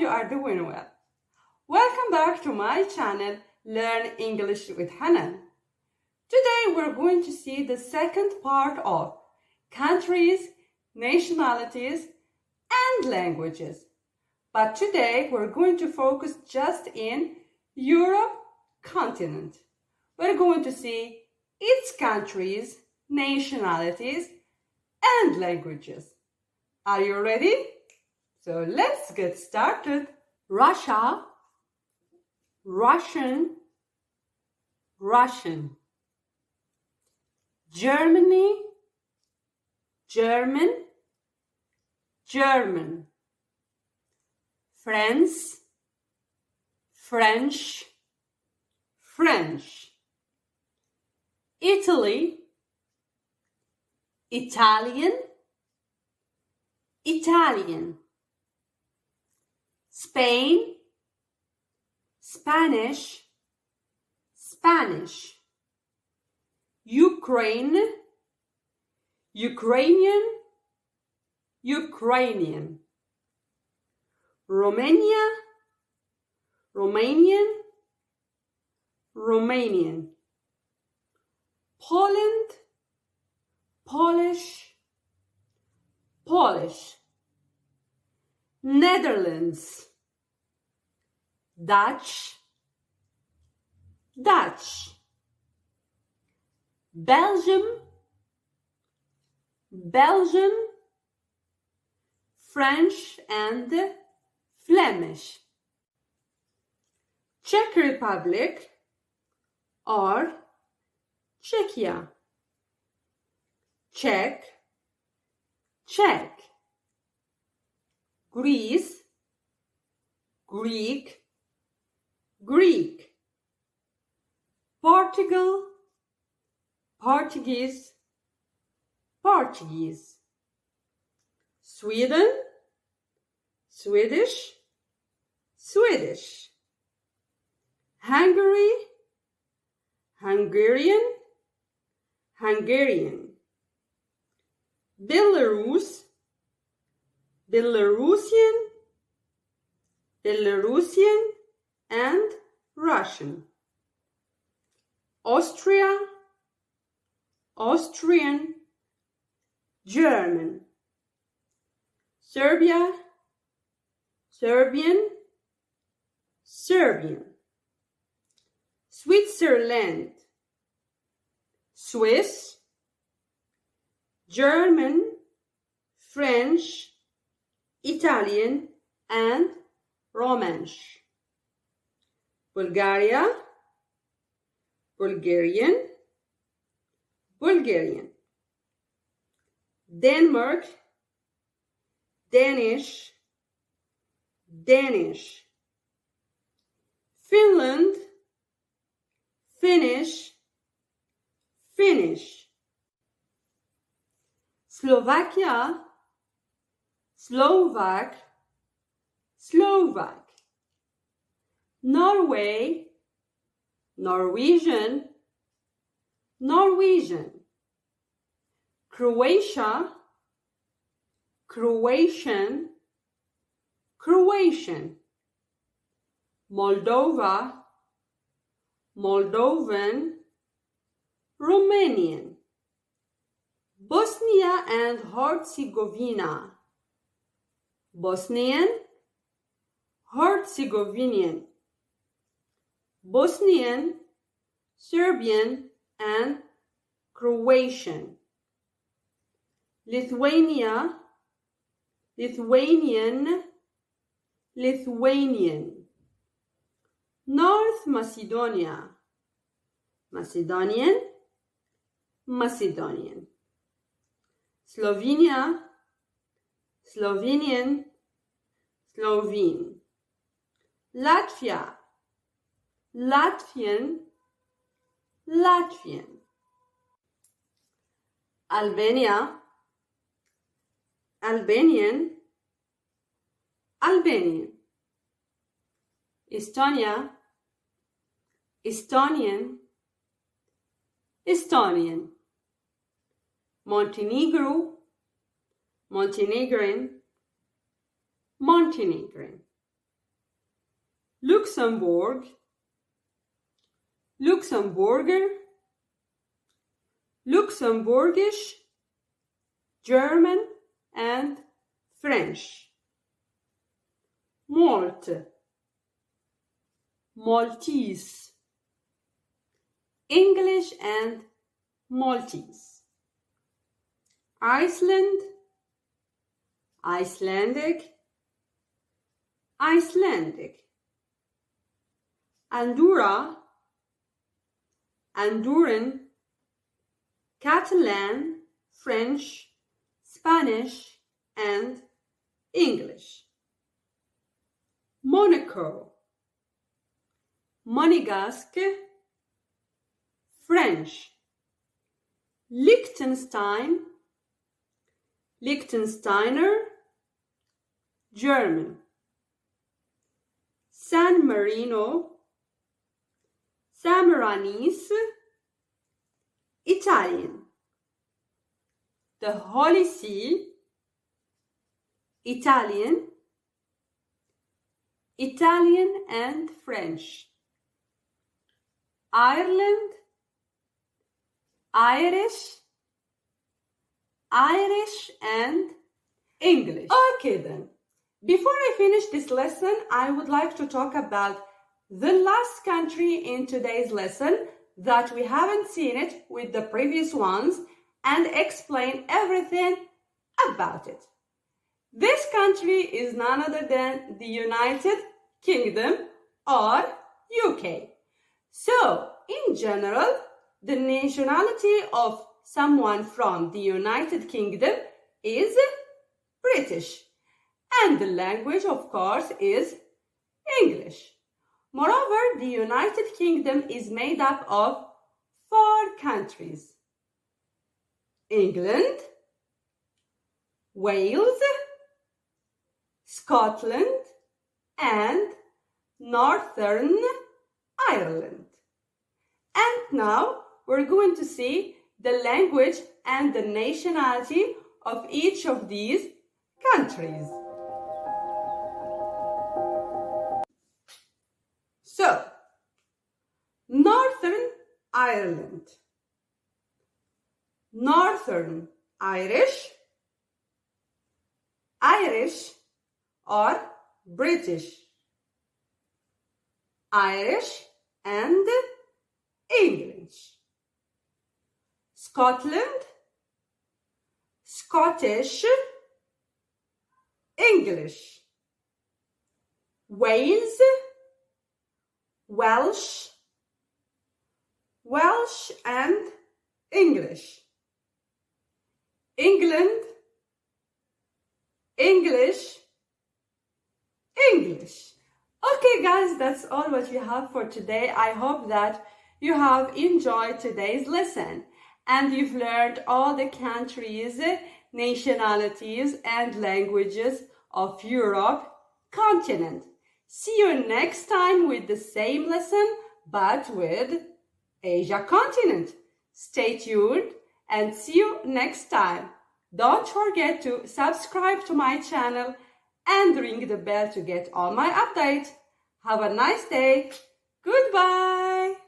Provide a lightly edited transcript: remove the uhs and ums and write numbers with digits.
are doing well. Welcome back to my channel, Learn English with Hanan. Today we're going to see the second part of countries, nationalities, and languages. But today we're going to focus just in Europe continent. We're going to see its countries, nationalities, and languages. Are you ready? So let's get started. Russia, Russian, Russian. Germany, German, German. France, French, French. Italy, Italian, Italian. Spain, Spanish, Spanish. Ukraine, Ukrainian, Ukrainian. Romania, Romanian, Romanian. Poland, Polish, Polish. Netherlands, Dutch, Dutch. Belgium, Belgian, French and Flemish. Czech Republic or Czechia. Czech, Czech. Greece, Greek, Greek. Portugal, Portuguese, Portuguese. Sweden, Swedish, Swedish. Hungary, Hungarian, Hungarian. Belarus, Belarusian, Belarusian, and Russian. Austria, Austrian, German. Serbia, Serbian, Serbian. Switzerland, Swiss, German, French, Italian, and Romansh. Bulgaria, Bulgarian, Bulgarian. Denmark, Danish, Danish. Finland, Finnish, Finnish. Slovakia, Slovak, Slovak. Norway, Norwegian, Norwegian. Croatia, Croatian, Croatian. Moldova, Moldovan, Romanian. Bosnia and Herzegovina, Bosnian, Herzegovinian. Bosnian, Serbian, and Croatian. Lithuania, Lithuanian, Lithuanian. North Macedonia, Macedonian, Macedonian. Slovenia, Slovenian, Slovene. Latvia, Latvian, Latvian. Albania, Albanian, Albanian. Estonia, Estonian, Estonian. Montenegro, Montenegrin, Montenegrin. Luxembourg, Luxemburger, Luxembourgish, German and French. Malte, Maltese, English and Maltese. Iceland, Icelandic, Icelandic. Andorra, Andorran, Catalan, French, Spanish and English. Monaco, Monegasque, French. Liechtenstein, Liechtensteiner, German. San Marino, Sammarinese, Italian. The Holy See, Italian, Italian and French. Ireland, Irish, Irish and English. Okay then, before I finish this lesson, I would like to talk about the last country in today's lesson that we haven't seen it with the previous ones and explain everything about it. This country is none other than the United Kingdom or UK. So, in general, the nationality of someone from the United Kingdom is British. And the language, of course, is English. Moreover, the United Kingdom is made up of 4 countries: England, Wales, Scotland, and Northern Ireland. And now we're going to see the language and the nationality of each of these countries. So, Northern Ireland, Northern Irish, Irish or British, Irish and English. Scotland, Scottish, English. Wales, Welsh, Welsh and English. England, English, English. Okay guys, that's all what we have for today. I hope that you have enjoyed today's lesson and you've learned all the countries, nationalities and languages of Europe continent. See you next time with the same lesson but with Asia continent. Stay tuned and see you next time. Don't forget to subscribe to my channel and ring the bell to get all my updates. Have a nice day. Goodbye.